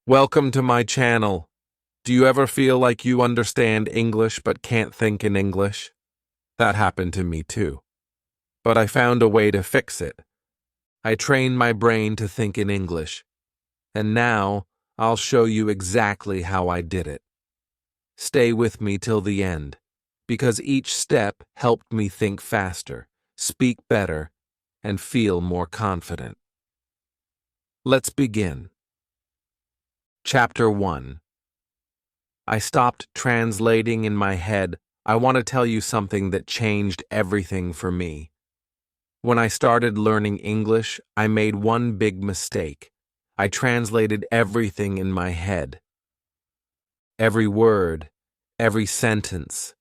Welcome to my channel. Do you ever feel like you understand English but can't think in English? That happened to me too. But I found a way to fix it. I trained my brain to think in English. And now I'll show you exactly how I did it. Stay with me till the end, because each step helped me think faster, speak better, and feel more confident. Let's begin. Chapter 1. I stopped translating in my head. I want to tell you something that changed everything for me. When I started learning English, I made one big mistake. I translated everything in my head. Every word, every sentence,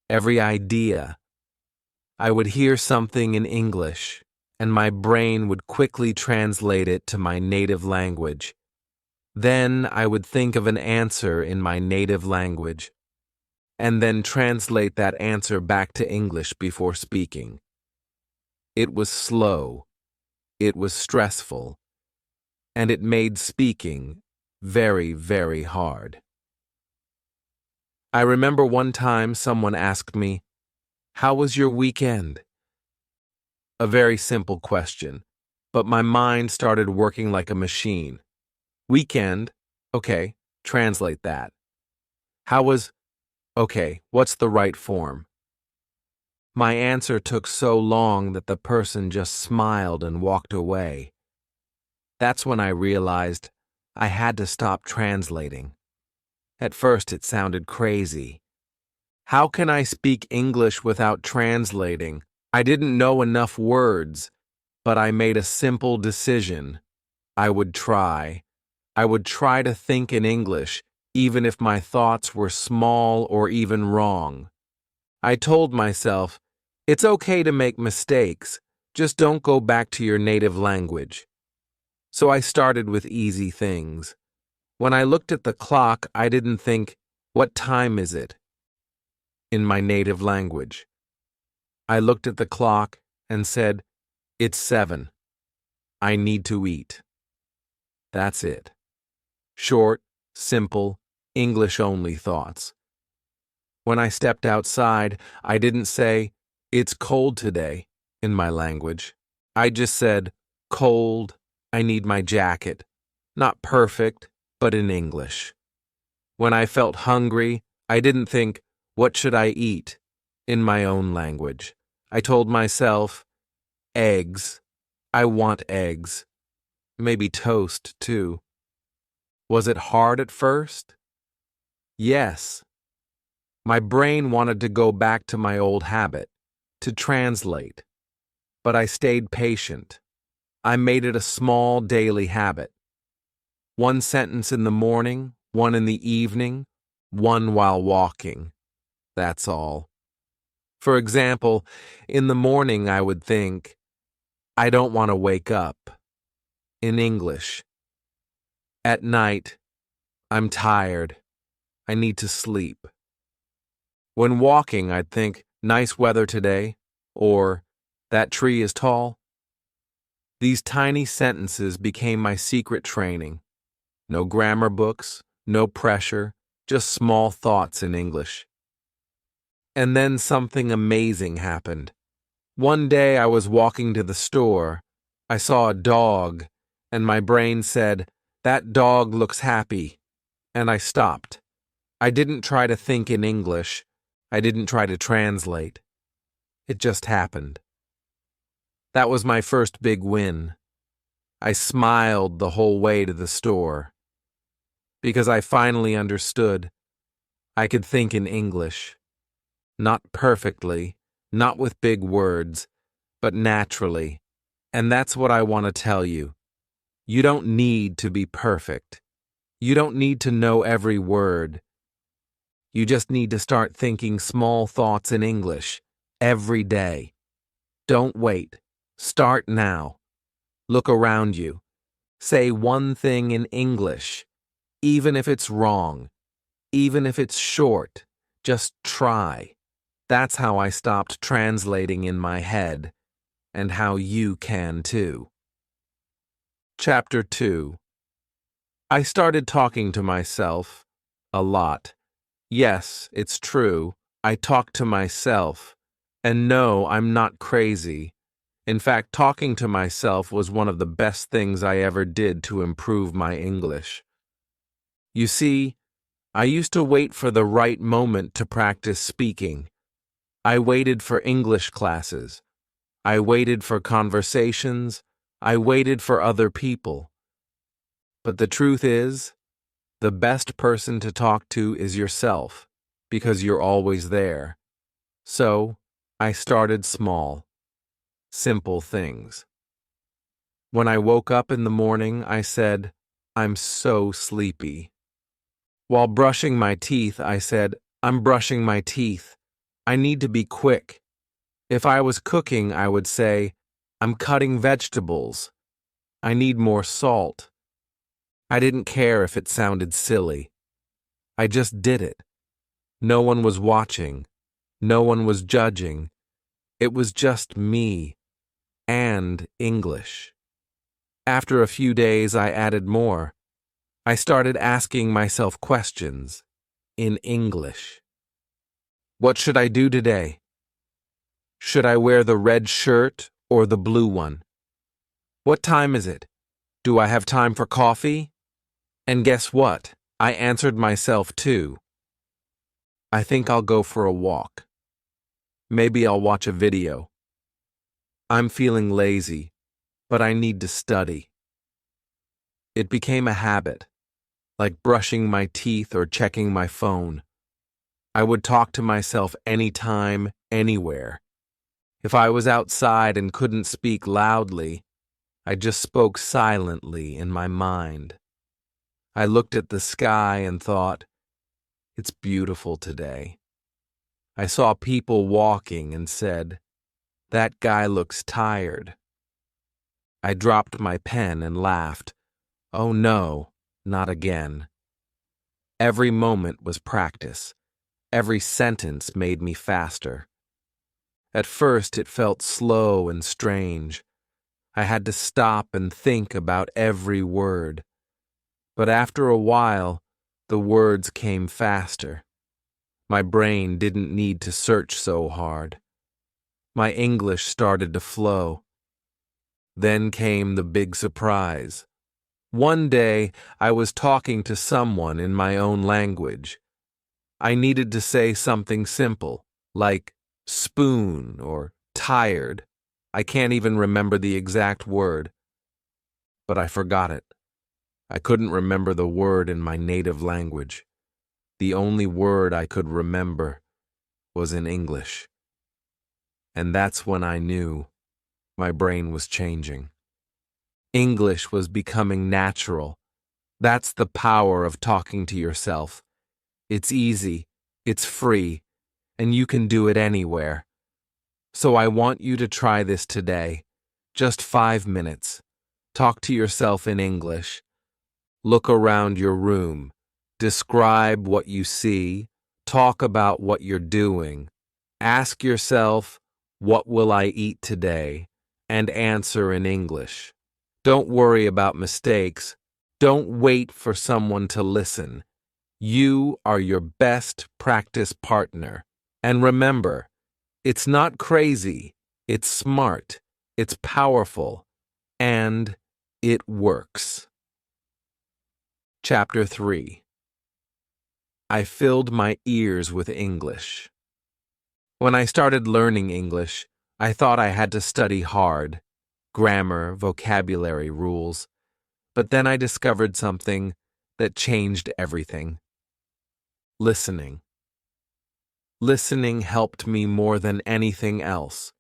every idea. I would hear something in English, and my brain would quickly translate it to my native language. Then I would think of an answer in my native language, and then translate that answer back to English before speaking. It was slow, it was stressful, and it made speaking very, very hard. I remember one time someone asked me, "How was your weekend?" A very simple question, but my mind started working like a machine. Weekend, okay, translate that. How was, okay, what's the right form? My answer took so long that the person just smiled and walked away. That's when I realized I had to stop translating. At first it sounded crazy. How can I speak English without translating? I didn't know enough words, but I made a simple decision. I would try. I would try to think in English, even if my thoughts were small or even wrong. I told myself, it's okay to make mistakes, just don't go back to your native language. So I started with easy things. When I looked at the clock, I didn't think, what time is it? In my native language. I looked at the clock and said, it's 7. I need to eat. That's it. Short, simple, English-only thoughts. When I stepped outside, I didn't say, it's cold today, in my language. I just said, cold, I need my jacket. Not perfect, but in English. When I felt hungry, I didn't think, what should I eat? In my own language. I told myself, eggs. I want eggs. Maybe toast, too. Was it hard at first? Yes. My brain wanted to go back to my old habit, to translate. But I stayed patient. I made it a small daily habit. One sentence in the morning, one in the evening, one while walking. That's all. For example, in the morning I would think, I don't want to wake up. In English. At night, I'm tired. I need to sleep. When walking, I'd think, nice weather today, or that tree is tall. These tiny sentences became my secret training. No grammar books, no pressure, just small thoughts in English. And then something amazing happened. One day I was walking to the store. I saw a dog, and my brain said, that dog looks happy. And I stopped. I didn't try to think in English. I didn't try to translate. It just happened. That was my first big win. I smiled the whole way to the store. Because I finally understood. I could think in English. Not perfectly, not with big words, but naturally. And that's what I want to tell you. You don't need to be perfect. You don't need to know every word. You just need to start thinking small thoughts in English every day. Don't wait. Start now. Look around you. Say one thing in English, even if it's wrong, even if it's short. Just try. That's how I stopped translating in my head, and how you can too. Chapter 2. I started talking to myself a lot. Yes, it's true. I talk to myself. And no, I'm not crazy. In fact, talking to myself was one of the best things I ever did to improve my English. You see, I used to wait for the right moment to practice speaking. I waited for English classes. I waited for conversations. I waited for other people. But the truth is, the best person to talk to is yourself, because you're always there. So, I started small, simple things. When I woke up in the morning, I said, "I'm so sleepy." While brushing my teeth, I said, "I'm brushing my teeth. I need to be quick." If I was cooking, I would say, "I'm cutting vegetables. I need more salt." I didn't care if it sounded silly. I just did it. No one was watching. No one was judging. It was just me and English. After a few days, I added more. I started asking myself questions in English. What should I do today? Should I wear the red shirt or the blue one? What time is it? Do I have time for coffee? And guess what? I answered myself too. I think I'll go for a walk. Maybe I'll watch a video. I'm feeling lazy, but I need to study. It became a habit, like brushing my teeth or checking my phone. I would talk to myself anytime, anywhere. If I was outside and couldn't speak loudly, I just spoke silently in my mind. I looked at the sky and thought, "It's beautiful today." I saw people walking and said, "That guy looks tired." I dropped my pen and laughed. Oh no, not again. Every moment was practice. Every sentence made me faster. At first it felt slow and strange. I had to stop and think about every word. But after a while, the words came faster. My brain didn't need to search so hard. My English started to flow. Then came the big surprise. One day, I was talking to someone in my own language. I needed to say something simple, like spoon or tired. I can't even remember the exact word, but I forgot it. I couldn't remember the word in my native language. The only word I could remember was in English. And that's when I knew my brain was changing. English was becoming natural. That's the power of talking to yourself. It's easy, it's free, and you can do it anywhere. So I want you to try this today. Just 5 minutes. Talk to yourself in English. Look around your room. Describe what you see. Talk about what you're doing. Ask yourself, "What will I eat today?" and answer in English. Don't worry about mistakes. Don't wait for someone to listen. You are your best practice partner. And remember, it's not crazy, it's smart, it's powerful, and it works. Chapter 3. I filled my ears with English. When I started learning English, I thought I had to study hard, grammar, vocabulary, rules. But then I discovered something that changed everything. Listening. Listening helped me more than anything else.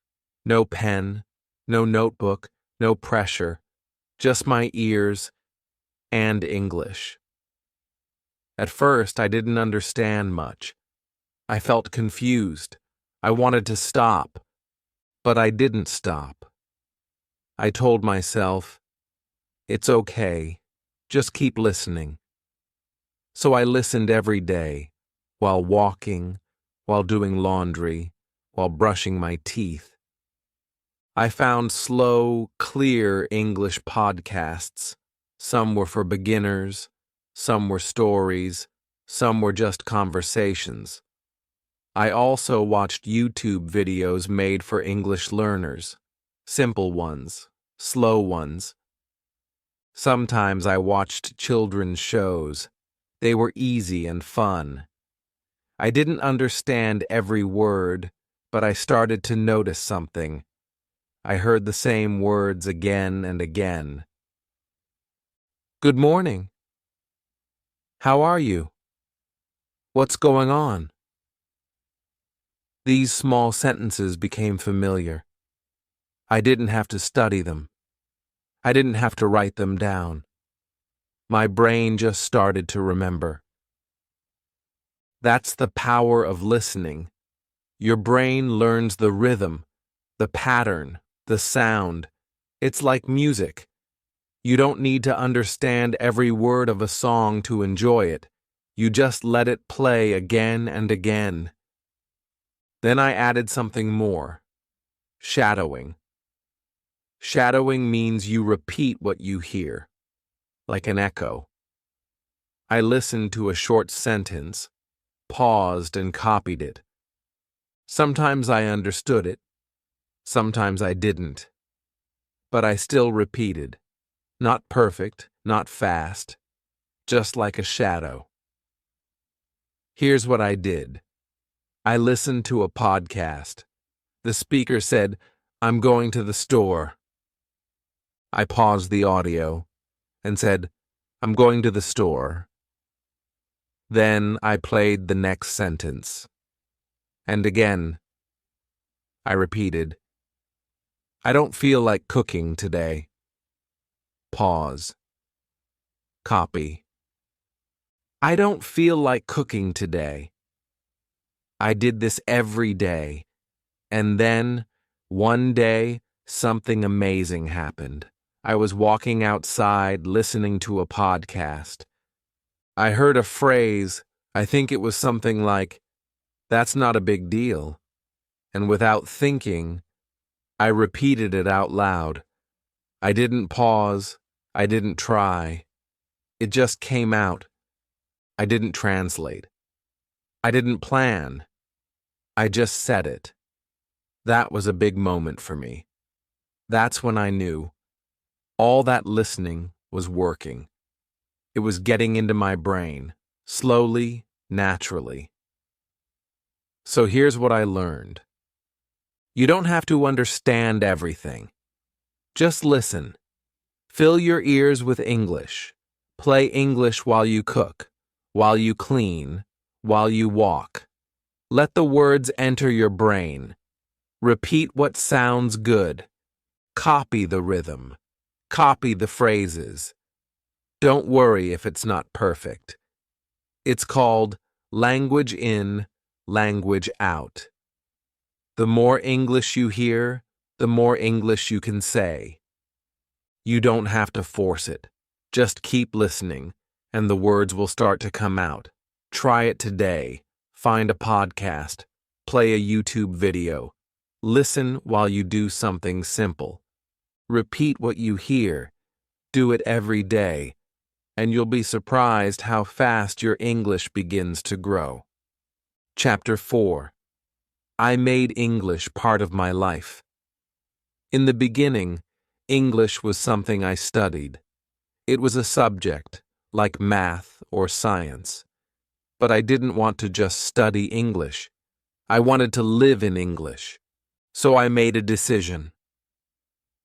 No pen, no notebook, no pressure, just my ears and English. At first, I didn't understand much. I felt confused. I wanted to stop, but I didn't stop. I told myself, "It's okay, just keep listening." So I listened every day, while walking, while doing laundry, while brushing my teeth. I found slow, clear English podcasts. Some were for beginners, some were stories, some were just conversations. I also watched YouTube videos made for English learners, simple ones, slow ones. Sometimes I watched children's shows. They were easy and fun. I didn't understand every word, but I started to notice something. I heard the same words again and again. Good morning. How are you? What's going on? These small sentences became familiar. I didn't have to study them. I didn't have to write them down. My brain just started to remember. That's the power of listening. Your brain learns the rhythm, the pattern, the sound. It's like music. You don't need to understand every word of a song to enjoy it. You just let it play again and again. Then I added something more. Shadowing. Shadowing means you repeat what you hear, like an echo. I listened to a short sentence, paused and copied it. Sometimes I understood it, sometimes I didn't. But I still repeated. Not perfect, not fast, just like a shadow. Here's what I did. I listened to a podcast. The speaker said, "I'm going to the store." I paused the audio and said, "I'm going to the store." Then I played the next sentence. And again, I repeated, "I don't feel like cooking today." Pause. Copy. I don't feel like cooking today. I did this every day. And then, one day, something amazing happened. I was walking outside listening to a podcast. I heard a phrase, I think it was something like, "That's not a big deal." And without thinking, I repeated it out loud. I didn't pause. I didn't try. It just came out. I didn't translate. I didn't plan. I just said it. That was a big moment for me. That's when I knew all that listening was working. It was getting into my brain, slowly, naturally. So here's what I learned. You don't have to understand everything. Just listen. Fill your ears with English. Play English while you cook, while you clean, while you walk. Let the words enter your brain. Repeat what sounds good. Copy the rhythm. Copy the phrases. Don't worry if it's not perfect. It's called language in, language out. The more English you hear, the more English you can say. You don't have to force it. Just keep listening, and the words will start to come out. Try it today. Find a podcast. Play a YouTube video. Listen while you do something simple. Repeat what you hear. Do it every day, and you'll be surprised how fast your English begins to grow. Chapter 4. I made English part of my life. In the beginning, English was something I studied. It was a subject, like math or science. But I didn't want to just study English. I wanted to live in English. So I made a decision.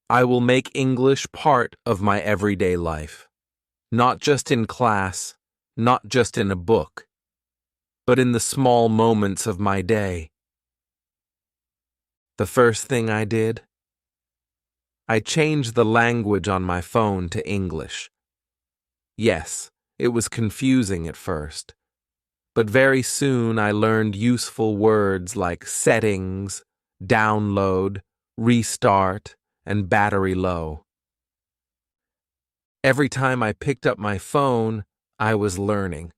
I will make English part of my everyday life. Not just in class, not just in a book, but in the small moments of my day. The first thing I did, I changed the language on my phone to English. Yes, it was confusing at first, but very soon I learned useful words like settings, download, restart, and battery low. Every time I picked up my phone, I was learning.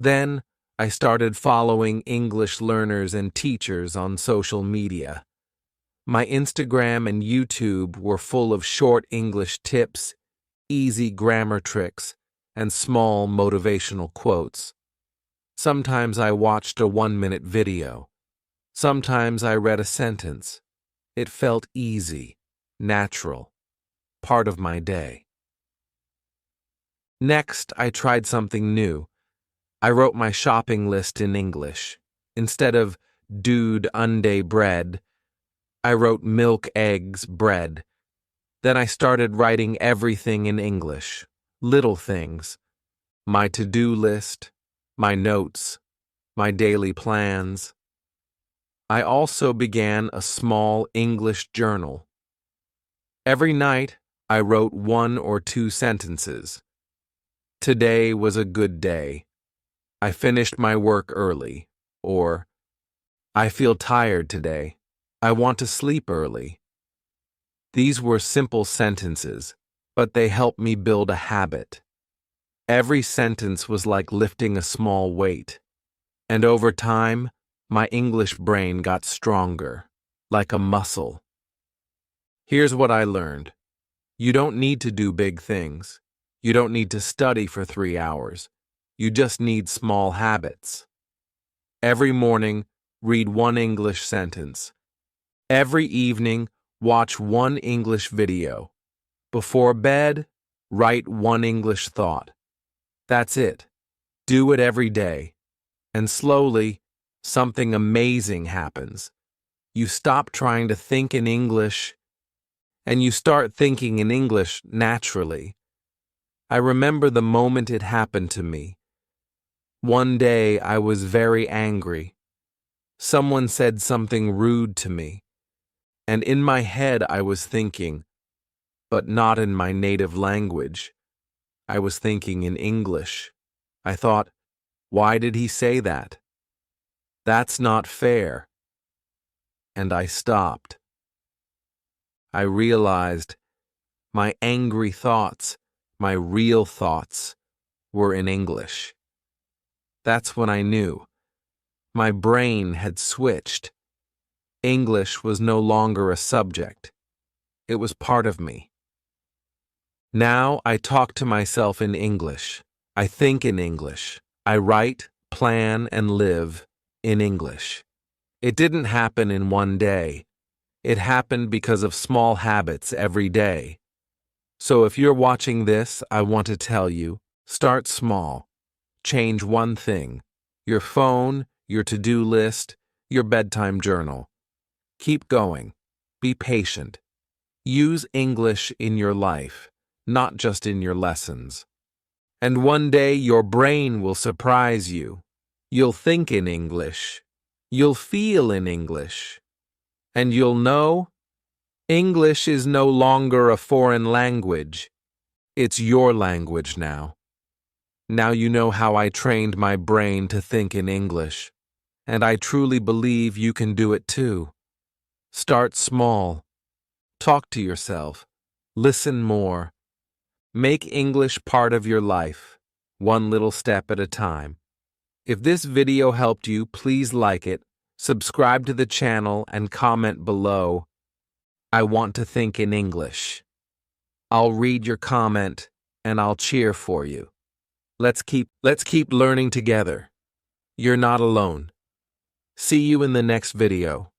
Then I started following English learners and teachers on social media. My Instagram and YouTube were full of short English tips, easy grammar tricks, and small motivational quotes. Sometimes I watched a 1-minute video. Sometimes I read a sentence. It felt easy, natural, part of my day. Next, I tried something new. I wrote my shopping list in English. Instead of dude unday bread, I wrote milk, eggs, bread. Then I started writing everything in English, little things. My to-do list, my notes, my daily plans. I also began a small English journal. Every night, I wrote 1 or 2 sentences. Today was a good day. I finished my work early. Or, I feel tired today. I want to sleep early. These were simple sentences, but they helped me build a habit. Every sentence was like lifting a small weight. And over time, my English brain got stronger, like a muscle. Here's what I learned. You don't need to do big things. You don't need to study for 3 hours. You just need small habits. Every morning, read 1 English sentence. Every evening, watch 1 English video. Before bed, write 1 English thought. That's it. Do it every day. And slowly, something amazing happens. You stop trying to think in English, and you start thinking in English naturally. I remember the moment it happened to me. One day I was very angry. Someone said something rude to me, and in my head I was thinking, but not in my native language. I was thinking in English. I thought, why did he say that? That's not fair. And I stopped. I realized my angry thoughts, my real thoughts, were in English. That's when I knew. My brain had switched. English was no longer a subject. It was part of me. Now I talk to myself in English. I think in English. I write, plan, and live in English. It didn't happen in one day. It happened because of small habits every day. So if you're watching this, I want to tell you, start small. Change one thing. Your phone, your to-do list, your bedtime journal. Keep going. Be patient. Use English in your life, not just in your lessons. And one day your brain will surprise you. You'll think in English. You'll feel in English. And you'll know English is no longer a foreign language. It's your language now. Now you know how I trained my brain to think in English. And I truly believe you can do it too. Start small. Talk to yourself. Listen more. Make English part of your life, one little step at a time. If this video helped you, please like it, subscribe to the channel, and comment below, I want to think in English. I'll read your comment, and I'll cheer for you. Let's keep learning together. You're not alone. See you in the next video.